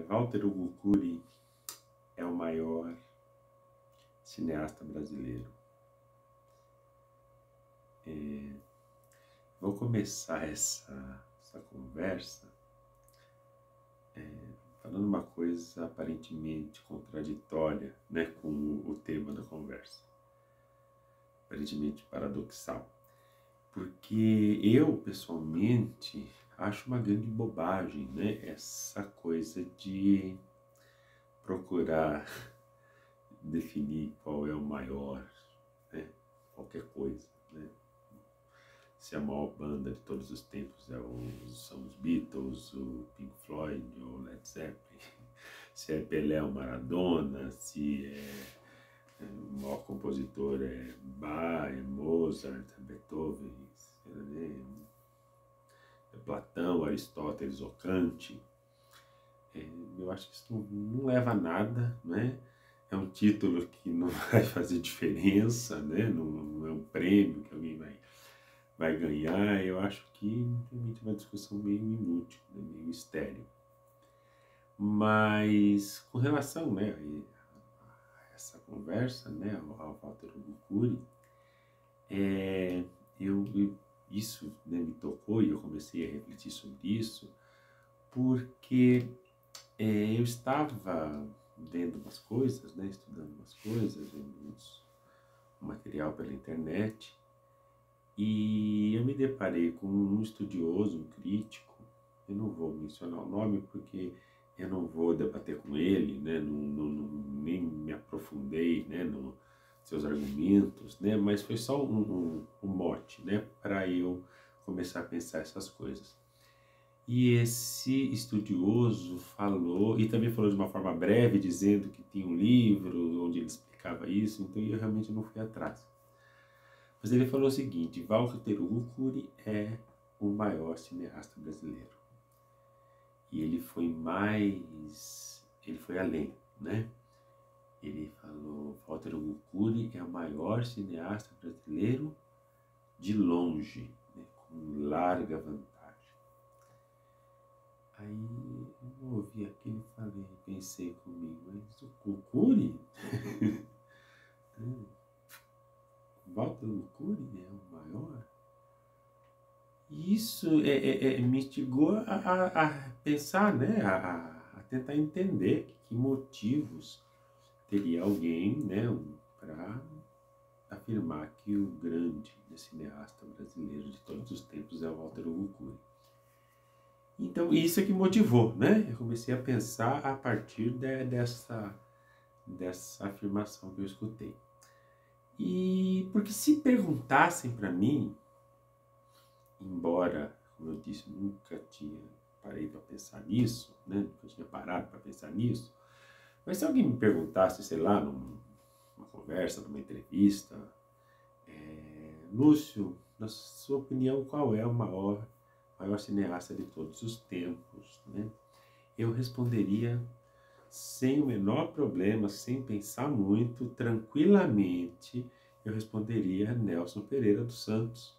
Walter Hugo Cury é o maior cineasta brasileiro. Vou começar essa conversa falando uma coisa aparentemente contraditória, né, com o tema da conversa, aparentemente paradoxal, porque eu pessoalmente acho uma grande bobagem, né, essa coisa de procurar definir qual é o maior, né, qualquer coisa, né? Se a maior banda de todos os tempos são os Beatles, o Pink Floyd, ou Led Zeppelin, se é Pelé ou Maradona, se o maior compositor é Bach, é Mozart, é Beethoven, é Platão, Aristóteles ou Kant. Eu acho que isso não leva a nada, né? É um título que não vai fazer diferença, né? Não é um prêmio que alguém vai ganhar. Eu acho que realmente é uma discussão meio inútil, né? Meio estéril. Mas com relação, né, a essa conversa, né, ao Walter Hugo Cury, isso, né, me tocou e eu comecei a refletir sobre isso porque eu estava vendo umas coisas, né, estudando umas coisas, vendo um material pela internet, e eu me deparei com um estudioso, um crítico. Eu não vou mencionar o nome porque eu não vou debater com ele, né, nem me aprofundei, né, nos seus argumentos, né, mas foi só um mote, né, para eu começar a pensar essas coisas. E esse estudioso falou, e também falou de uma forma breve, dizendo que tinha um livro onde ele explicava isso, então eu realmente não fui atrás. Mas ele falou o seguinte: Walter Hugo Cury é o maior cineasta brasileiro. E ele foi além, né? Ele falou: Walter Hugo Cury é o maior cineasta brasileiro de longe, né? Com larga vantagem. Aí eu ouvi aquilo e falei, pensei comigo, mas o Cury? Walter Cury é o maior? E isso me instigou a pensar, né, a tentar entender que motivos teria alguém, né, para afirmar que o grande cineasta brasileiro de todos os tempos é o Walter Hugo Cury. Então, isso é que motivou, né? Eu comecei a pensar a partir dessa afirmação que eu escutei. E porque se perguntassem para mim, embora, como eu disse, nunca tinha parei para pensar nisso, né? Nunca tinha parado para pensar nisso, mas se alguém me perguntasse, sei lá, numa conversa, numa entrevista, Lúcio, na sua opinião, qual é o maior cineasta de todos os tempos, né? Eu responderia sem o menor problema, sem pensar muito, tranquilamente, eu responderia Nelson Pereira dos Santos.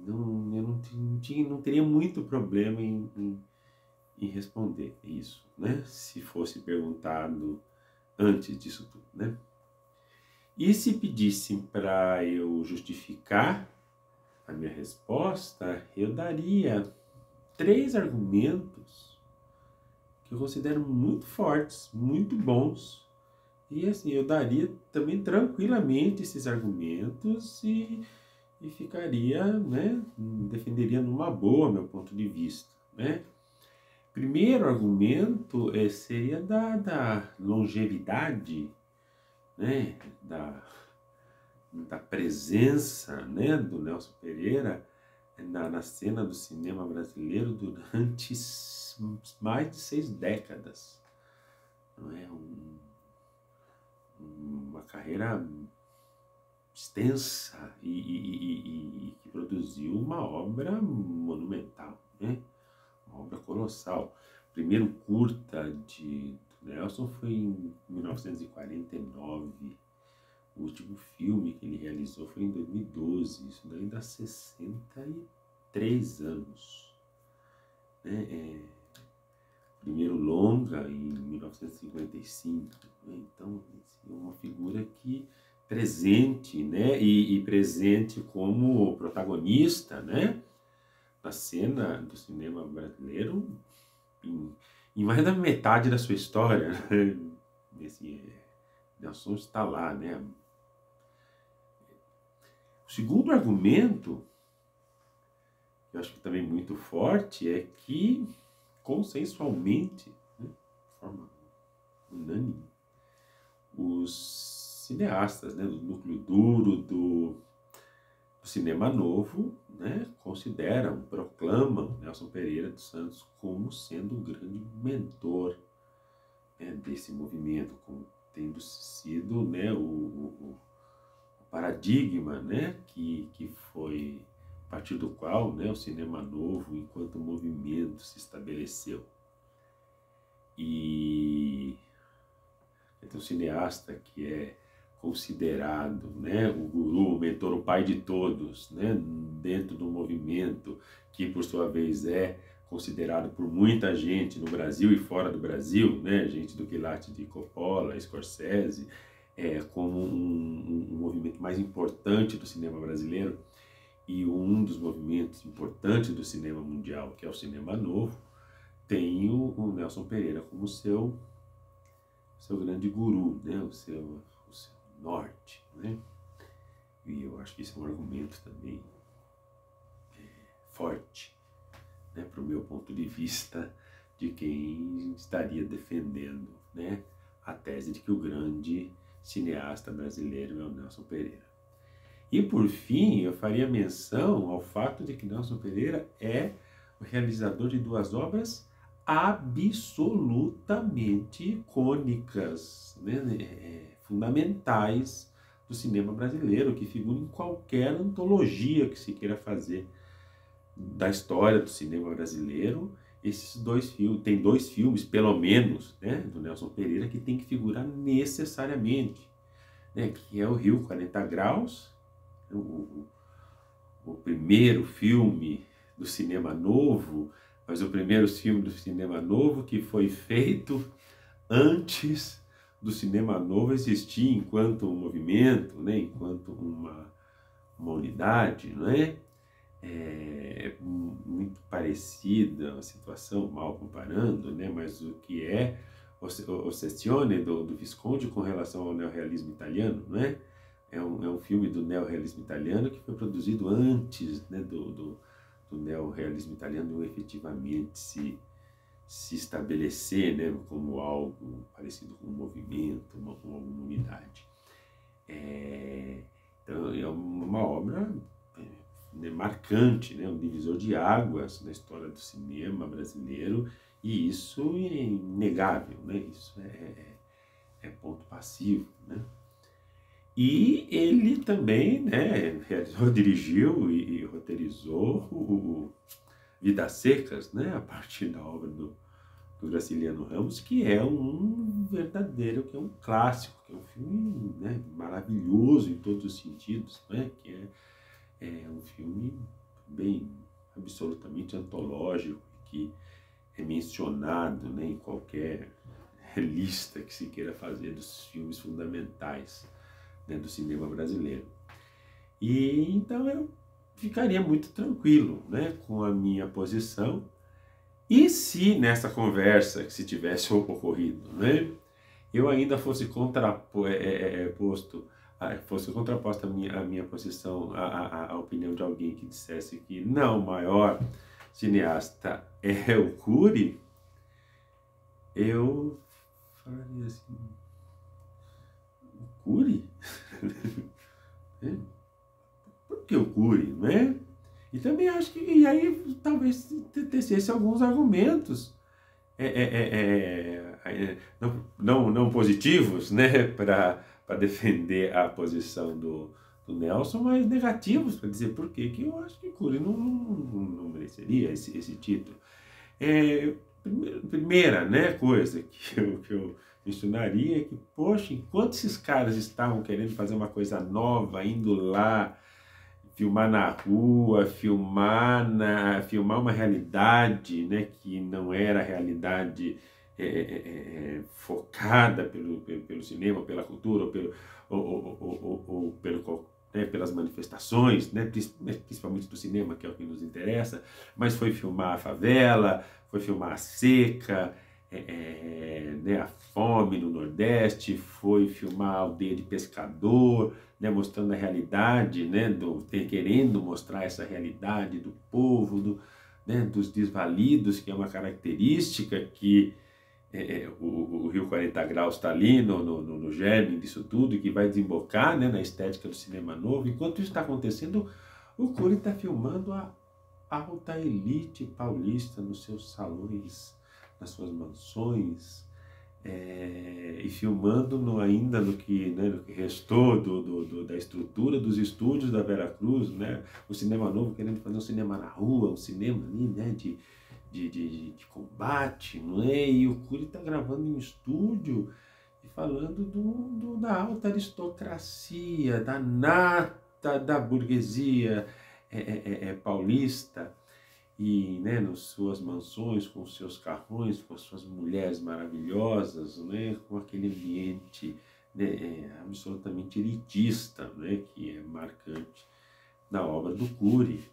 Eu não teria muito problema em responder isso, né? Se fosse perguntado antes disso tudo, né? E se pedissem para eu justificar a minha resposta, eu daria 3 argumentos que eu considero muito fortes, muito bons. E assim, eu daria também tranquilamente esses argumentos e ficaria, né, defenderia numa boa meu ponto de vista, né? Primeiro argumento seria da longevidade, né, da presença, né, do Nelson Pereira na cena do cinema brasileiro durante mais de 6 décadas. Não é uma carreira extensa e que produziu uma obra monumental, né? Uma obra colossal. O primeiro curta do Nelson foi em 1949. O último filme que ele realizou foi em 2012. Isso daí dá 63 anos. né? Primeiro longa em 1955, né? Então é uma figura que presente, né? E presente como protagonista, né? Na cena do cinema brasileiro em mais da metade da sua história, né? Nelson está lá, né? O segundo argumento, que eu acho que também muito forte, é que consensualmente, né, de forma unânime, os cineastas, né, do núcleo duro do cinema novo, né, consideram, proclamam Nelson Pereira dos Santos como sendo um grande mentor, né, desse movimento, como tendo sido, né, o paradigma, né, que foi a partir do qual, né, o cinema novo, enquanto movimento, se estabeleceu. E tem um cineasta que é considerado, né, o guru, o mentor, o pai de todos, né, dentro do movimento, que por sua vez é considerado por muita gente no Brasil e fora do Brasil, né, gente do quilate de Coppola, Scorsese, como um movimento mais importante do cinema brasileiro e um dos movimentos importantes do cinema mundial, que é o cinema novo, tem o Nelson Pereira como seu grande guru, né? o seu norte. Né? E eu acho que isso é um argumento também forte, né? Para o meu ponto de vista, de quem estaria defendendo, né, a tese de que o grande cineasta brasileiro é o Nelson Pereira. E por fim, eu faria menção ao fato de que Nelson Pereira é o realizador de duas obras absolutamente icônicas, né, fundamentais do cinema brasileiro, que figuram em qualquer antologia que se queira fazer da história do cinema brasileiro. Esses dois filmes, tem dois filmes, pelo menos, né, do Nelson Pereira, que tem que figurar necessariamente, né, que é o Rio 40 Graus, o primeiro filme do cinema novo, mas o primeiro filme do cinema novo que foi feito antes do cinema novo existir enquanto um movimento, né, enquanto uma unidade, não é? É muito parecida a situação, mal comparando, né, mas o que é o Sessione do Visconti com relação ao neorrealismo italiano, não é? É um filme do neorrealismo italiano que foi produzido antes, né, do neorrealismo italiano efetivamente se estabelecer, né, como algo parecido com um movimento, uma unidade. Então é uma obra marcante, né, um divisor de águas na história do cinema brasileiro, e isso é inegável, né, isso é ponto passivo, né. E ele também, né, dirigiu e roteirizou o Vidas Secas, né, a partir da obra do Graciliano Ramos, que é um verdadeiro, que é um clássico, que é um filme, né, maravilhoso em todos os sentidos, né, que é um filme bem absolutamente antológico, que é mencionado, né, em qualquer lista que se queira fazer dos filmes fundamentais, né, do cinema brasileiro. E então eu ficaria muito tranquilo, né, com a minha posição. E se nessa conversa, que se tivesse ocorrido, né, eu ainda fosse contraposta a minha posição à opinião de alguém que dissesse que não, o maior cineasta é o Cury, eu falaria assim, o Cury? Por que o Cury, né? E também acho que, e aí talvez tecesse alguns argumentos não positivos, né, para defender a posição do Nelson, mas negativos para dizer por que eu acho que Cury não mereceria esse título. Primeira, né, coisa que eu mencionaria é que, poxa, enquanto esses caras estavam querendo fazer uma coisa nova, indo lá, filmar na rua, filmar uma realidade, né, que não era a realidade focada pelo cinema, pela cultura, pelas manifestações, né, principalmente do cinema, que é o que nos interessa, mas foi filmar a favela, foi filmar a seca, né, a fome no Nordeste, foi filmar a aldeia de pescador, né, mostrando a realidade, né, querendo mostrar essa realidade do povo, né, dos desvalidos, que é uma característica que o Rio 40 Graus está ali no germe disso tudo, e que vai desembocar, né, na estética do cinema novo. Enquanto isso está acontecendo, o Cury está filmando a alta elite paulista nos seus salões, nas suas mansões, e filmando ainda no que, né, no que restou da estrutura dos estúdios da Veracruz, né, o cinema novo querendo fazer um cinema na rua, um cinema ali, né, de combate, não é? E o Cury está gravando em um estúdio e falando da alta aristocracia, da nata da burguesia paulista, e, né, nas suas mansões, com seus carrões, com as suas mulheres maravilhosas, né, com aquele ambiente, né, absolutamente elitista, né, que é marcante na obra do Cury.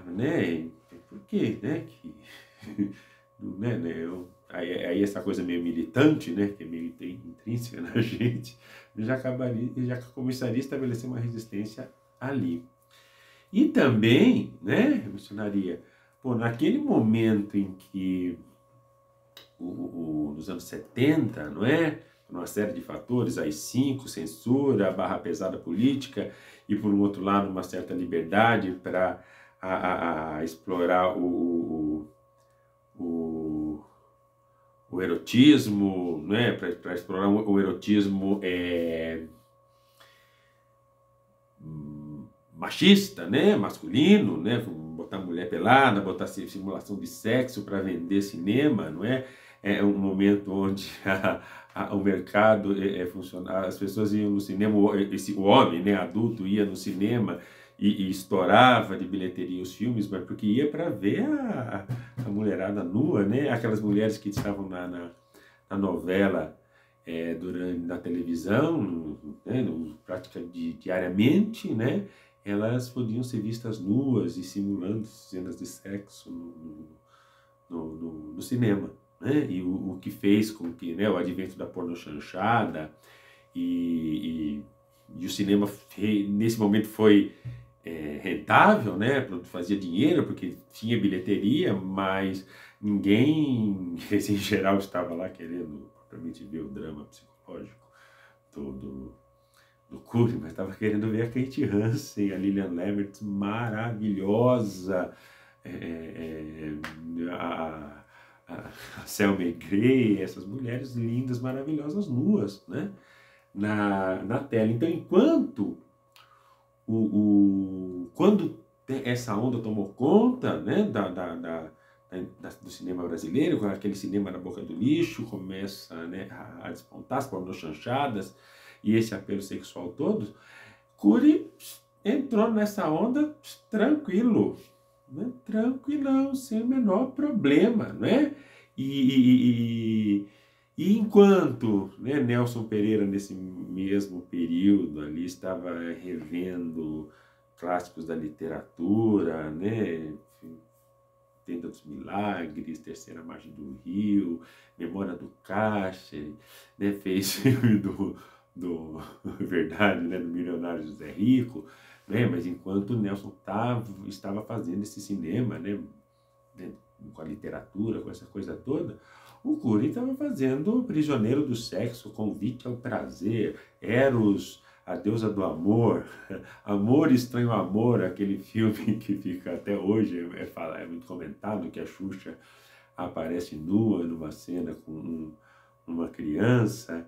Né, por quê, né, que aí essa coisa meio militante, né, que é meio intrínseca na gente, já começaria a estabelecer uma resistência ali. E também, né, mencionaria, naquele momento em que, nos anos 70, não é? Uma série de fatores, AI-5, censura, a barra pesada política, e por um outro lado uma certa liberdade para explorar o erotismo, né? Para explorar o erotismo machista, né, masculino, né, botar mulher pelada, botar simulação de sexo para vender cinema, não é? É um momento onde o mercado funciona, as pessoas iam no cinema, o homem, né, adulto, ia no cinema e estourava de bilheteria os filmes, mas porque ia para ver a mulherada nua, né, aquelas mulheres que estavam na novela, na televisão, né, praticamente diariamente, né, elas podiam ser vistas nuas e simulando cenas de sexo no cinema, né? E o que fez com que, né, o advento da pornochanchada e o cinema nesse momento foi rentável, né? Fazia dinheiro porque tinha bilheteria, mas ninguém, em geral, estava lá querendo propriamente ver o drama psicológico do Cury, mas estava querendo ver a Kate Hansen, a Lillian Lemert maravilhosa, a Selma Grey, essas mulheres lindas, maravilhosas, nuas, né, na tela. Então, enquanto quando essa onda tomou conta, né, do cinema brasileiro, com aquele cinema na boca do lixo, começa, né, a despontar as pornochanchadas e esse apelo sexual todo, Cury entrou nessa onda tranquilo, né? Tranquilão, sem o menor problema, né? E enquanto, né, Nelson Pereira, nesse mesmo período ali, estava revendo clássicos da literatura, né? Tenda dos Milagres, Terceira Margem do Rio, Memória do Cárcere, né? Fez filme do Verdade, né, do milionário José Rico, né, mas enquanto o Nelson estava fazendo esse cinema, né, com a literatura, com essa coisa toda, o Cury estava fazendo Prisioneiro do Sexo, Convite ao Prazer, Eros, a Deusa do Amor, Amor Estranho Amor, aquele filme que fica até hoje, é muito comentado, que a Xuxa aparece nua numa cena com uma criança.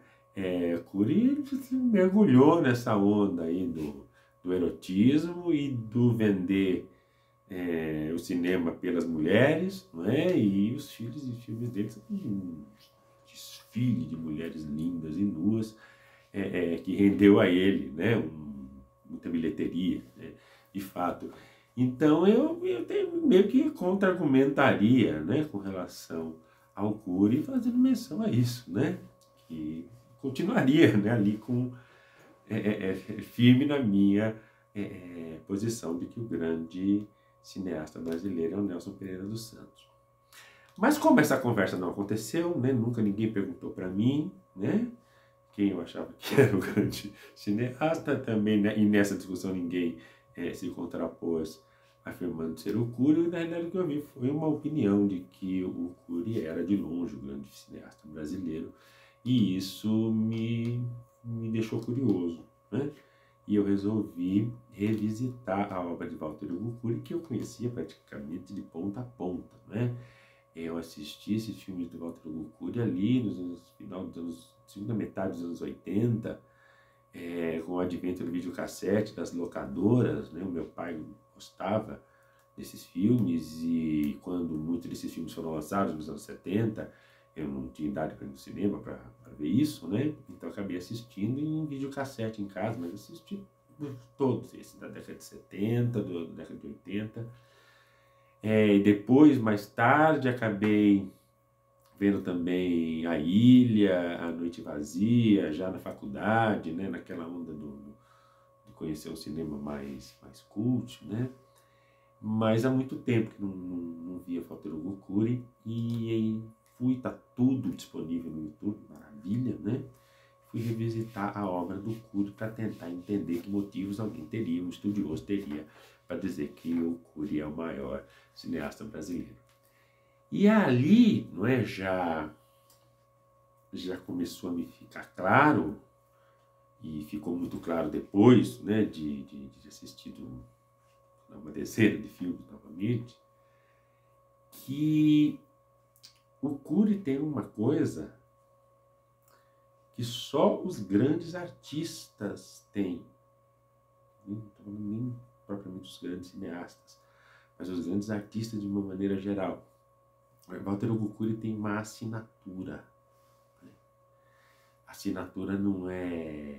Cury mergulhou nessa onda aí do erotismo e do vender o cinema pelas mulheres, não é? E os filmes dele são um desfile de mulheres lindas e nuas, que rendeu a ele, né, muita bilheteria, né? de fato. Então eu tenho meio que contra-argumentaria, né, com relação ao Cury, fazendo menção a isso, né, que continuaria, né, ali com firme na minha posição de que o grande cineasta brasileiro é o Nelson Pereira dos Santos. Mas como essa conversa não aconteceu, né, nunca ninguém perguntou para mim, né, quem eu achava que era o grande cineasta também, né, e nessa discussão ninguém se contrapôs afirmando ser o Cury, na realidade o que eu vi foi uma opinião de que o Cury era de longe o grande cineasta brasileiro, e isso me deixou curioso, né? E eu resolvi revisitar a obra de Walter Hugo Cury, que eu conhecia praticamente de ponta a ponta, né? Eu assisti esses filmes do Walter Hugo Cury ali nos final dos anos, segunda metade dos anos 80, com o advento do videocassete, das locadoras, né? O meu pai gostava desses filmes, e quando muitos desses filmes foram lançados nos anos 70, eu não tinha idade para ir no cinema para ver isso, né? Então eu acabei assistindo em videocassete em casa, mas assisti todos esses da década de 70, da década de 80. E depois, mais tarde, acabei vendo também A Ilha, A Noite Vazia, já na faculdade, né? Naquela onda de conhecer um cinema mais cult, né? Mas há muito tempo que não via Walter Hugo Cury, e tá tudo disponível no YouTube, maravilha, né? Fui revisitar a obra do Cury para tentar entender que motivos alguém teria, um estudioso teria, para dizer que o Cury é o maior cineasta brasileiro. E ali, não é, já começou a me ficar claro, e ficou muito claro depois, né, de assistir uma dezena de filmes novamente, que o Cury tem uma coisa que só os grandes artistas têm. Não estou falando nem propriamente os grandes cineastas, mas os grandes artistas de uma maneira geral. Walter Hugo Cury tem uma assinatura. A assinatura não é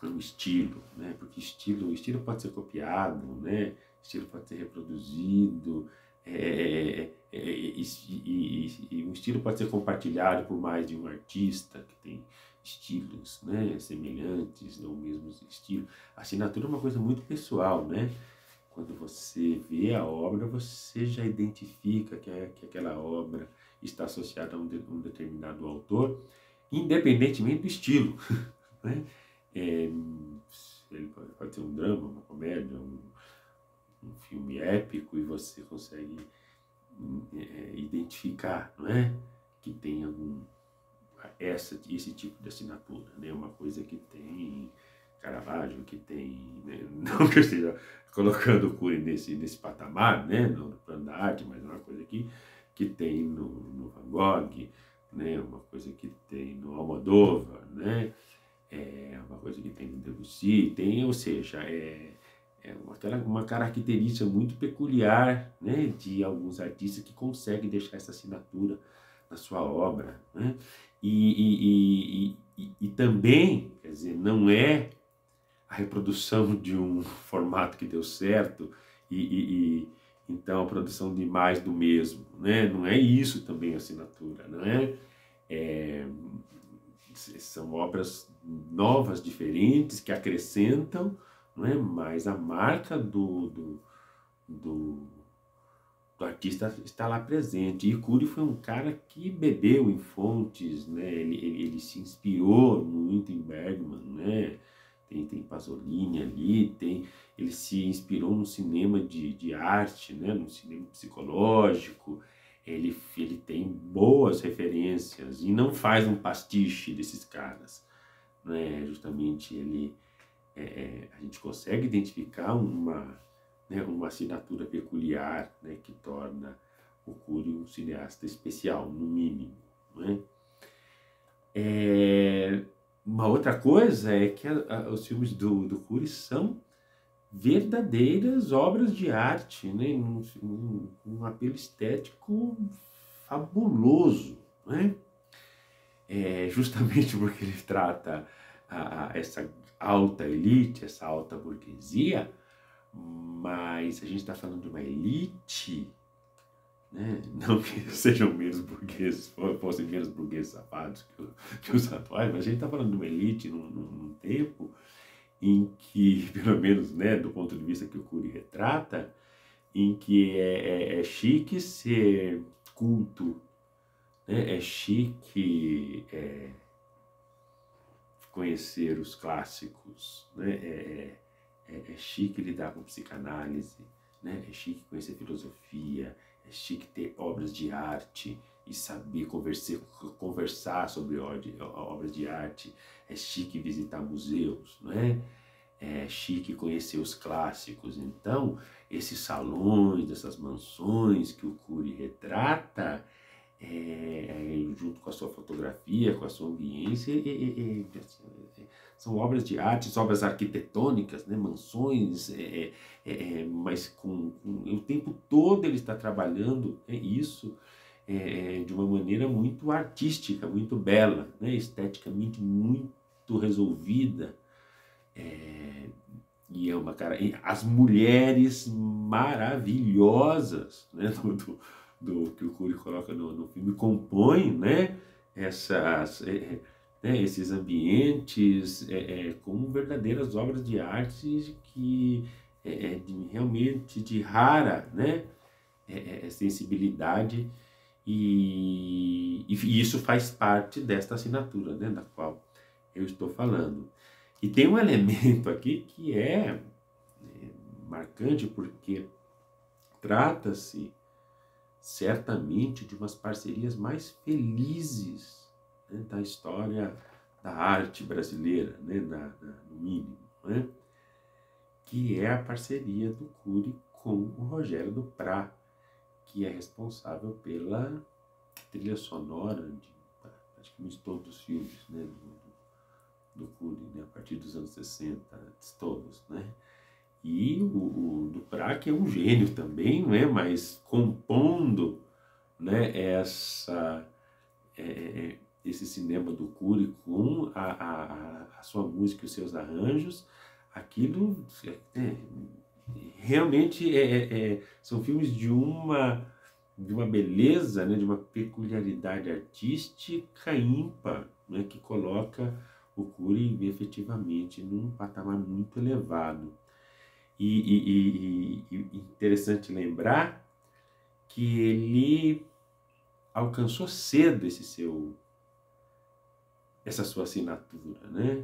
um estilo, né? Porque estilo pode ser copiado, né? Estilo pode ser reproduzido, e um estilo pode ser compartilhado por mais de um artista que tem estilos, né, semelhantes ou mesmo estilo. A assinatura é uma coisa muito pessoal, né? Quando você vê a obra, você já identifica que aquela obra está associada a um determinado autor, independentemente do estilo, né? Ele pode ser um drama, uma comédia, um filme épico, e você consegue identificar, não é? Que tem esse tipo de assinatura, né? Uma coisa que tem Caravaggio, que tem, né? Não que eu esteja colocando o Cury nesse patamar, né? No plano da arte, mas é uma coisa que tem no Van Gogh, né? Uma coisa que tem no Almodóvar, né? Uma coisa que tem no Debussy, ou seja, uma característica muito peculiar, né, de alguns artistas que conseguem deixar essa assinatura na sua obra, né? E também, quer dizer, não é a reprodução de um formato que deu certo então a produção de mais do mesmo, né? Não é isso também a assinatura, não é? São obras novas, diferentes, que acrescentam, não é? Mas a marca do artista está lá presente. E Cury foi um cara que bebeu em fontes, né? Ele se inspirou muito em Bergman, né? Tem Pasolini ali, ele se inspirou no cinema de arte, né? No cinema psicológico. Ele tem boas referências e não faz um pastiche desses caras, né? Justamente a gente consegue identificar uma assinatura peculiar, né, que torna o Cury um cineasta especial, no mínimo, né? Uma outra coisa é que os filmes do Cury são verdadeiras obras de arte, né? Um apelo estético fabuloso, né? Justamente porque ele trata alta elite, essa alta burguesia, mas a gente está falando de uma elite, né? Não que sejam menos burgueses, fossem menos burgueses safados que os atuais, mas a gente está falando de uma elite num tempo em que, pelo menos, né, do ponto de vista que o Cury retrata, em que é chique ser culto, né? É chique conhecer os clássicos, né? É chique lidar com psicanálise, né? É chique conhecer filosofia, é chique ter obras de arte e saber conversar sobre obras de arte, é chique visitar museus, não é? É chique conhecer os clássicos. Então, esses salões, essas mansões que o Cury retrata, junto com a sua fotografia, com a sua ambiência, são obras de arte, obras arquitetônicas, né? Mansões, mas o tempo todo ele está trabalhando isso de uma maneira muito artística, muito bela, né? Esteticamente muito resolvida. E as mulheres maravilhosas, né, do que o Cury coloca no filme compõem, né, esses ambientes como verdadeiras obras de arte que realmente de rara, né, sensibilidade, e isso faz parte desta assinatura, né, da qual eu estou falando. E tem um elemento aqui que é marcante, porque trata-se certamente de umas parcerias mais felizes, né, da história da arte brasileira, né, no mínimo, né, que é a parceria do Cury com o Rogério Duprat, que é responsável pela trilha sonora de praticamente todos os filmes, né, do Cury, né, a partir dos anos 60, todos, né? E o Duprat, que é um gênio também, né, mas compondo, né, esse cinema do Cury com a sua música e os seus arranjos, aquilo realmente são filmes de uma beleza, né, de uma peculiaridade artística ímpar, né, que coloca o Cury efetivamente num patamar muito elevado. E interessante lembrar que ele alcançou cedo essa sua assinatura, né?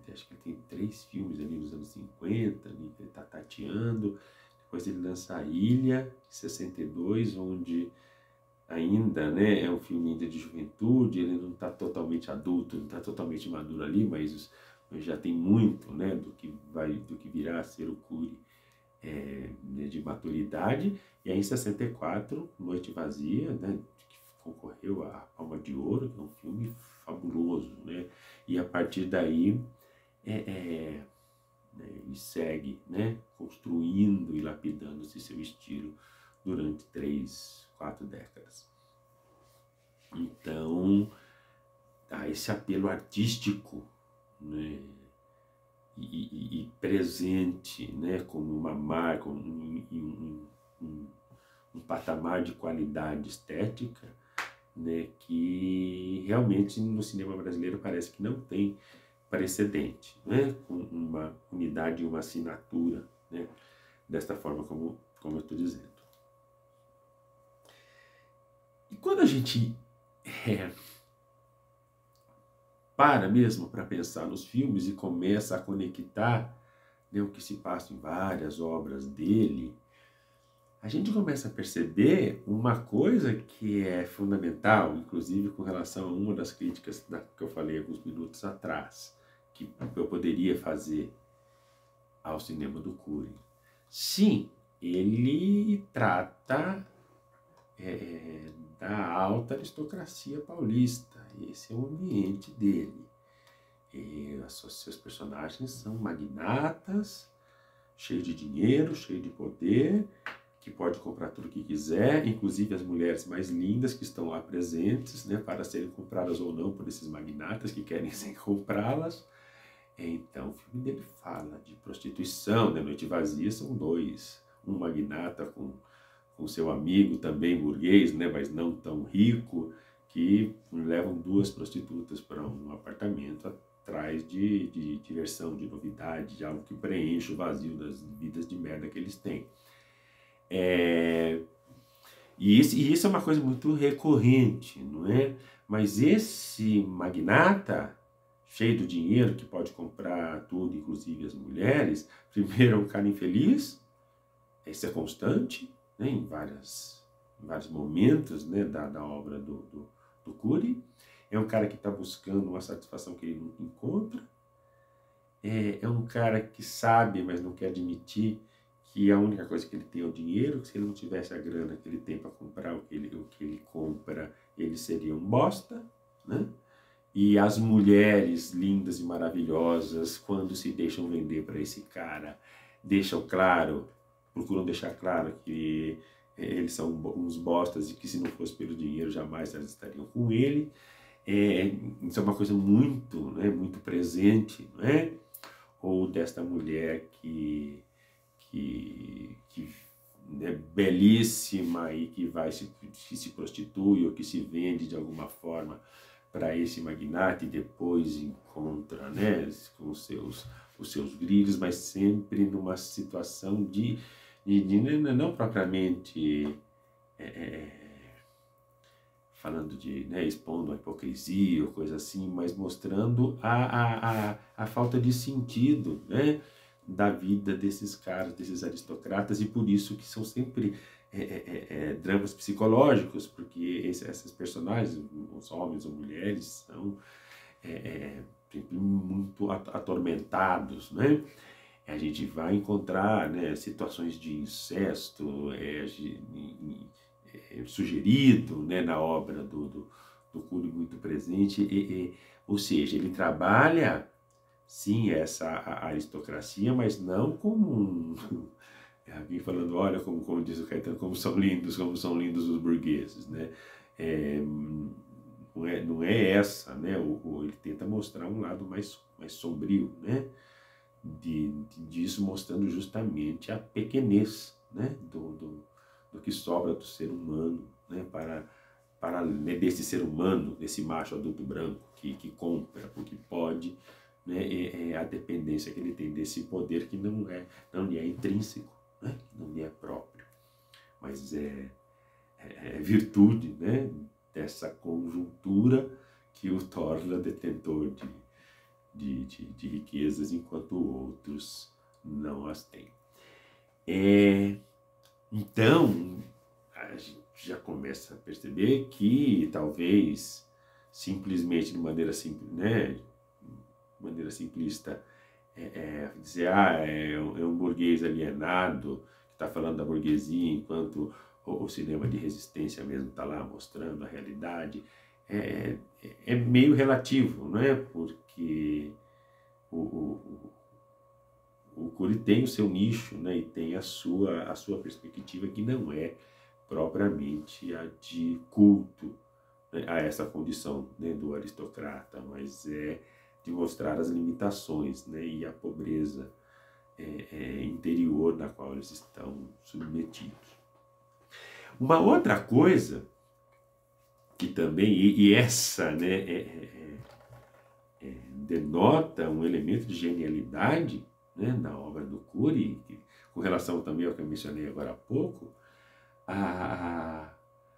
Acho que ele tem 3 filmes ali nos anos 50, ali, que ele está tateando. Depois ele lança A Ilha, em 62, onde ainda, né, é um filme ainda de juventude, ele não está totalmente adulto, não está totalmente maduro ali, mas já tem muito, né, do que virá a ser o Cury de maturidade. E aí em 64, Noite Vazia, né, que concorreu à Palma de Ouro, que é um filme fabuloso, né, e a partir daí ele segue, né, construindo e lapidando esse seu estilo durante 3, 4 décadas. Então, há esse apelo artístico, né, e presente, né, como uma marca, um patamar de qualidade estética, né, que realmente no cinema brasileiro parece que não tem precedente, né, com uma unidade e uma assinatura, né, desta forma como eu estou dizendo. E quando a gente para mesmo para pensar nos filmes e começa a conectar, né, o que se passa em várias obras dele, a gente começa a perceber uma coisa que é fundamental, inclusive com relação a uma das críticas que eu falei alguns minutos atrás, que eu poderia fazer ao cinema do Cury. Sim, ele trata da alta aristocracia paulista. Esse é o ambiente dele. Seus personagens são magnatas, cheios de dinheiro, cheios de poder, que pode comprar tudo o que quiser, inclusive as mulheres mais lindas que estão lá presentes, né, para serem compradas ou não por esses magnatas que querem sem comprá-las. Então, o filme dele fala de prostituição, né? Noite Vazia são dois, um magnata com seu amigo também burguês, né? Mas não tão rico, que levam duas prostitutas para um apartamento atrás de diversão, de novidade, de algo que preenche o vazio das vidas de merda que eles têm. E isso é uma coisa muito recorrente, não é? Mas esse magnata, cheio do dinheiro, que pode comprar tudo, inclusive as mulheres, primeiro é um cara infeliz, isso é constante, né, em vários momentos, né, da obra do Cury. É um cara que está buscando uma satisfação que ele nunca encontra. É um cara que sabe, mas não quer admitir que a única coisa que ele tem é o dinheiro, que se ele não tivesse a grana que ele tem para comprar o que ele compra, ele seria um bosta, né? E as mulheres lindas e maravilhosas, quando se deixam vender para esse cara, procuram deixar claro que eles são uns bostas e que se não fosse pelo dinheiro jamais elas estariam com ele. Isso é uma coisa muito, né, muito presente, não é? Ou desta mulher que é belíssima e que se prostitui ou que se vende de alguma forma para esse magnata e depois encontra, né, com os seus brilhos, mas sempre numa situação de não propriamente falando de, né, expondo a hipocrisia ou coisa assim, mas mostrando a falta de sentido, né, da vida desses caras, desses aristocratas, e por isso que são sempre dramas psicológicos, porque essas personagens, os homens ou mulheres, são sempre muito atormentados, né? A gente vai encontrar, né, situações de incesto sugerido, né, na obra do Cury, muito presente, ou seja, ele trabalha sim essa aristocracia, mas não como alguém falando, olha, como diz o Caetano, como são lindos os burgueses, né? Não é essa, né? Ele tenta mostrar um lado mais sombrio, né? Disso, mostrando justamente a pequenez, né? do que sobra do ser humano, né? para desse ser humano, desse macho adulto branco que compra porque pode, né? A dependência que ele tem desse poder que não lhe é intrínseco, né? Não lhe é próprio, mas é virtude, né? Dessa conjuntura que o torna detentor de riquezas, enquanto outros não as têm. Então, a gente já começa a perceber que talvez simplesmente de maneira simples, né? De maneira simplista, dizer, é um burguês alienado que está falando da burguesia, enquanto o cinema de resistência mesmo está lá mostrando a realidade, é meio relativo, não é? Porque o Cury tem o seu nicho, né? E tem a sua perspectiva, que não é propriamente a de culto, né, a essa condição, né, do aristocrata, mas é de mostrar as limitações, né, e a pobreza interior na qual eles estão submetidos. Uma outra coisa que também, e essa, né, denota um elemento de genialidade, né, na obra do Cury, com relação também ao que eu mencionei agora há pouco,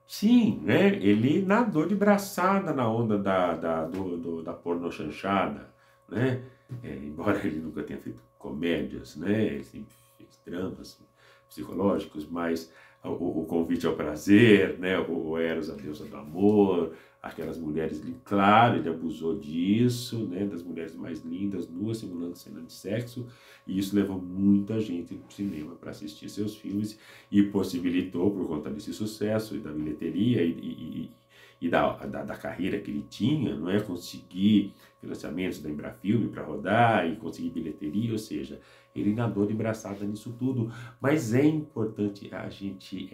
sim, né, ele nadou de braçada na onda da pornochanchada, né, embora ele nunca tenha feito comédias, né, ele sempre fez dramas psicológicos, mas o Convite ao Prazer, né, o Eros, a deusa do amor, aquelas mulheres, claro, ele abusou disso, né, das mulheres mais lindas, nuas, simulando cena de sexo, e isso levou muita gente para o cinema para assistir seus filmes e possibilitou, por conta desse sucesso e da bilheteria e da carreira que ele tinha, não é, conseguir financiamentos da Embrafilme para rodar e conseguir bilheteria, ou seja, ele nadou de braçada nisso tudo. Mas é importante a gente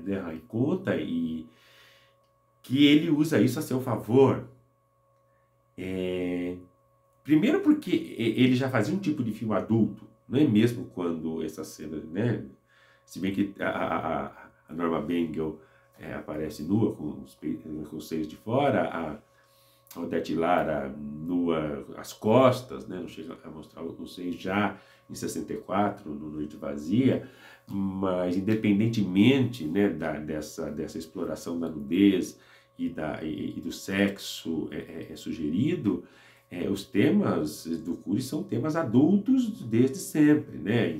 levar em conta e que ele usa isso a seu favor, Primeiro porque ele já fazia um tipo de filme adulto, né? Mesmo quando essa cena, né? Se bem que a Norma Bengel aparece nua, com os seios de fora, a Odete Lara nua, as costas, né? Não chega a mostrar os seios já em 64, no Noite Vazia, mas independentemente, né, dessa exploração da nudez e do sexo sugerido, os temas do Cury são temas adultos desde sempre, né?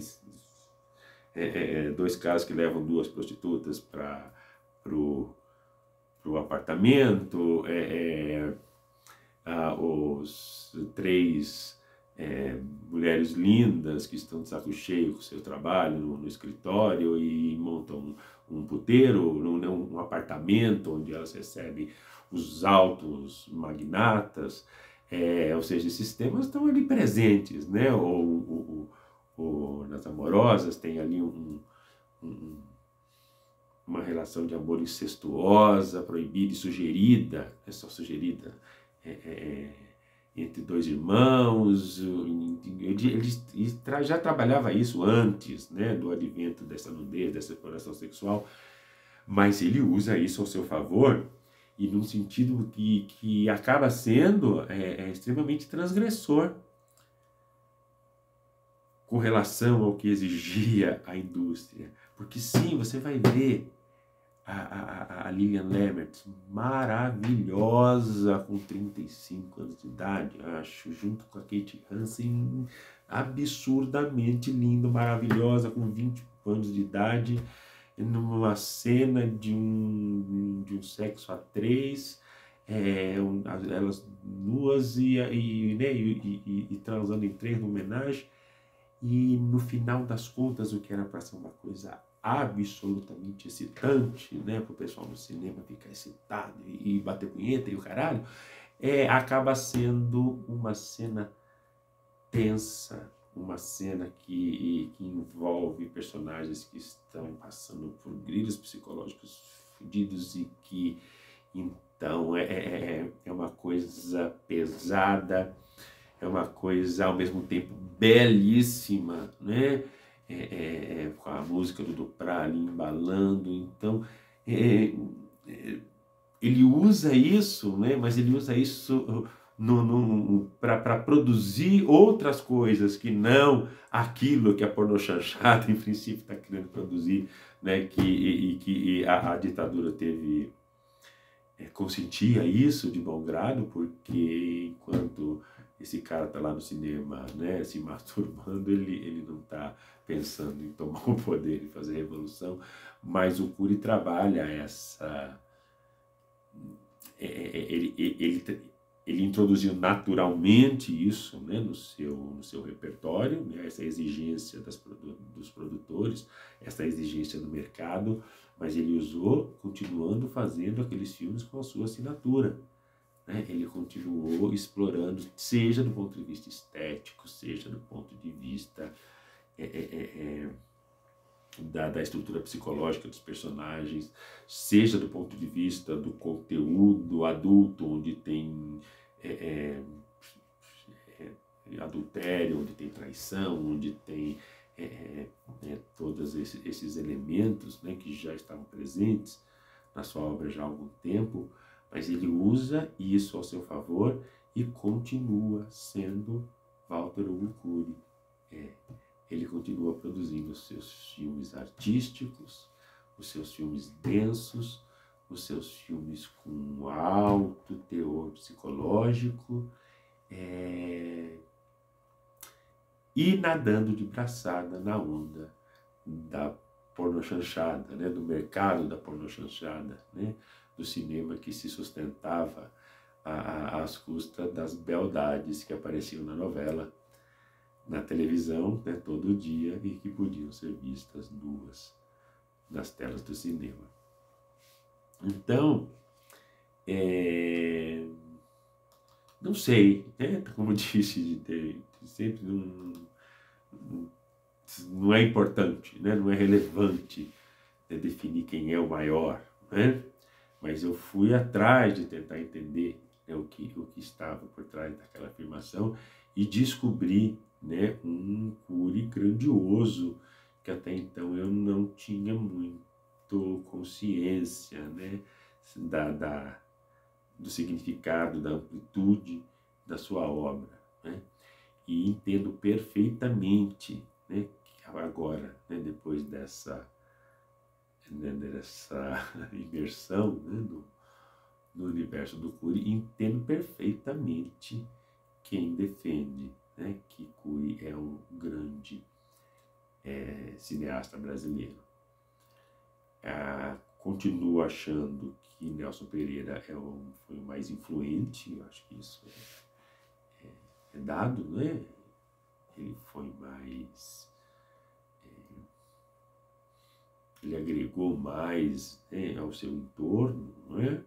Dois caras que levam duas prostitutas para o apartamento, os três mulheres lindas que estão de saco cheio com o seu trabalho no escritório e montam um puteiro, um apartamento onde elas recebem os altos magnatas, ou seja, esses temas estão ali presentes, né? Ou nas Amorosas tem ali uma relação de amor incestuosa, proibida e sugerida, é só sugerida, entre dois irmãos. Ele já trabalhava isso antes, né, do advento dessa nudez, dessa exploração sexual, mas ele usa isso ao seu favor e num sentido que acaba sendo extremamente transgressor com relação ao que exigia a indústria. Porque sim, você vai ver a Lillian Lambert, maravilhosa, com 35 anos de idade, acho, junto com a Kate Hansen, absurdamente linda, maravilhosa, com 20 anos de idade, numa cena de um sexo a três, elas nuas e transando em três no homenagem, e no final das contas, o que era para ser uma coisa absolutamente excitante, né, para o pessoal no cinema ficar excitado e bater punheta e o caralho, acaba sendo uma cena tensa, uma cena que envolve personagens que estão passando por grilhos psicológicos fodidos e que, então, é uma coisa pesada, é uma coisa ao mesmo tempo belíssima, né? Com a música do Duprat ali embalando. Então, ele usa isso, né? Mas ele usa isso para produzir outras coisas que não aquilo que a pornochanchada, em princípio, está querendo produzir, né? Que a ditadura teve... consentia isso de bom grado, porque enquanto esse cara está lá no cinema, né, se masturbando, ele não está pensando em tomar o poder e fazer revolução, mas o Cury trabalha essa... Ele introduziu naturalmente isso, né, no seu repertório, né, essa exigência dos produtores, essa exigência do mercado, mas ele usou, continuando fazendo aqueles filmes com a sua assinatura. Né? Ele continuou explorando, seja do ponto de vista estético, seja do ponto de vista da estrutura psicológica dos personagens, seja do ponto de vista do conteúdo adulto, onde tem adultério, onde tem traição, onde tem todos esses elementos, né, que já estavam presentes na sua obra já há algum tempo, mas ele usa isso ao seu favor e continua sendo Walter Hugo Cury. Ele continua produzindo os seus filmes artísticos, os seus filmes densos, os seus filmes com alto teor psicológico, e nadando de braçada na onda da pornochanchada, né, do mercado da pornochanchada, né, do cinema que se sustentava às custas das beldades que apareciam na novela, na televisão, né, todo dia, e que podiam ser vistas nuas nas telas do cinema. Então, não sei, né, como disse, sempre não é importante, né, não é relevante, né, definir quem é o maior, né? Mas eu fui atrás de tentar entender, né, o que estava por trás daquela afirmação, e descobri, né, um Cury grandioso que até então eu não tinha muito consciência, né, do significado, da amplitude da sua obra, né? E entendo perfeitamente, né, que agora, né, depois dessa imersão, né, no universo do Cury, entendo perfeitamente quem defende, né, que Cury é um grande cineasta brasileiro. Continuo achando que Nelson Pereira foi o mais influente, eu acho que isso é dado, né? Ele foi mais... ele agregou mais, né, ao seu entorno, não é?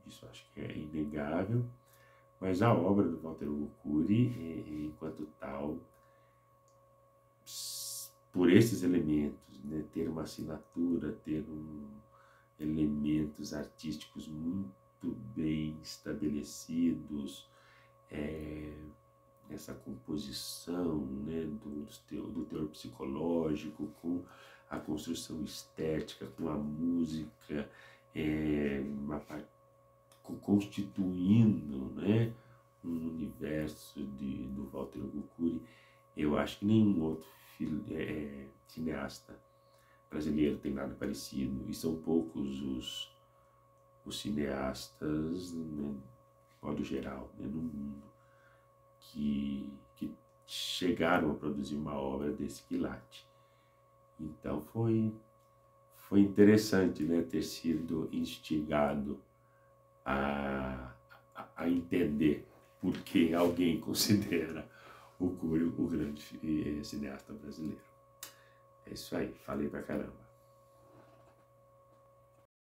Isso acho que é inegável, mas a obra do Walter Hugo Cury, enquanto tal, por esses elementos, né, ter uma assinatura, ter elementos artísticos muito bem estabelecidos, essa composição, né, do teor psicológico, com a construção estética, com a música, constituindo, né, um universo do Walter Hugo Cury. Eu acho que nenhum outro cineasta brasileiro tem nada parecido, e são poucos os cineastas, né, de modo geral, né, no mundo, que chegaram a produzir uma obra desse quilate. Então foi interessante, né, ter sido instigado a entender por que alguém considera o Cury o grande cineasta brasileiro. É isso aí, falei pra caramba.